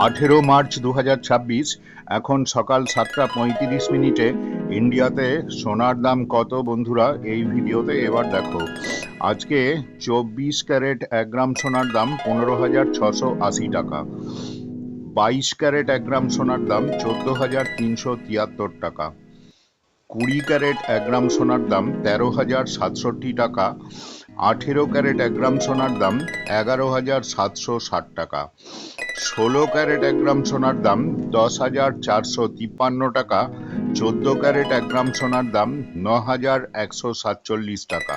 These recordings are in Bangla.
18 মার্চ 2026 এখন সকাল 7:35 ইন্ডিয়াতে সোনার দাম কত বন্ধুরা এই ভিডিওতে এবার দেখো। আজকে 24 ক্যারেট 1 গ্রাম সোনার দাম 15,680 টাকা। 22 ক্যারেট 1 গ্রাম সোনার দাম 14,373 টাকা। 20 ক্যারেট 1 গ্রাম সোনার দাম 13,067 টাকা। 18 ক্যারেট 1 গ্রাম সোনার দাম 11,760 টাকা। 16 ক্যারেট 1 গ্রাম সোনার দাম 10,453 টাকা। 14 ক্যারেট 1 গ্রাম সোনার দাম 9,147 টাকা।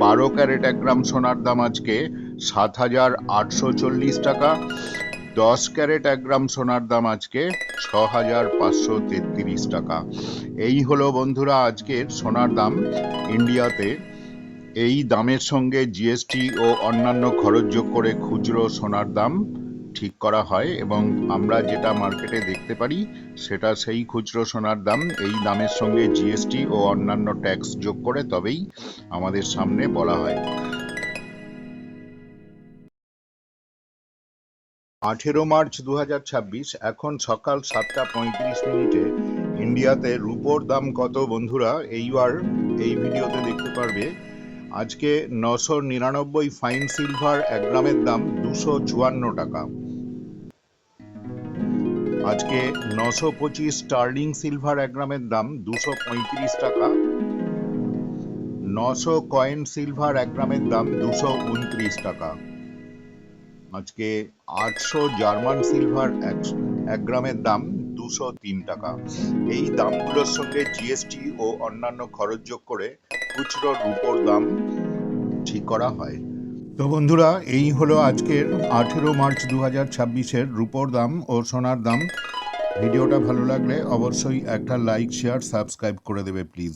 12 ক্যারেট 1 গ্রাম সোনার দাম আজকে 7,840 টাকা। 10 ক্যারেট 1 গ্রাম সোনার দাম আজকে 6,533 টাকা। এই হলো বন্ধুরা আজকের সোনার দাম ইন্ডিয়াতে। এই দামের সঙ্গে জিএসটি ও অন্যান্য খরচ যোগ করে খুচরো সোনার দাম ঠিক করা হয় এবং আমরা যেটা মার্কেটে দেখতে পারি সেটা সেই খুচরো সোনার দাম। এই দামের সঙ্গে জিএসটি ও অন্যান্য ট্যাক্স যোগ করে তবেই আমাদের সামনে বলা হয়। 18 মার্চ 2026 এখন সকাল 7:35 ইন্ডিয়াতে রুপোর দাম কত বন্ধুরা এইবার এই ভিডিওতে দেখতে পারবে। আজকে 999 ফাইন সিলভার 1 গ্রামের দাম 254 টাকা। আজকে 925 স্টার্লিং সিলভার 1 গ্রামের দাম 235 টাকা। 900 কয়েন সিলভার 1 গ্রামের দাম 229 টাকা। আজকে 800 জার্মান সিলভার 1 গ্রামের দাম 203 টাকা। এই দামগুলোর সঙ্গে জিএসটি ও অন্যান্য খরচ যোগ করে খুচরো রুপোর দাম ঠিক করা হয়। তো বন্ধুরা এই হলো আজকের 18 মার্চ 2026 রুপোর দাম ও সোনার দাম। ভিডিওটা ভালো লাগলে অবশ্যই একটা লাইক শেয়ার সাবস্ক্রাইব করে দেবে প্লিজ।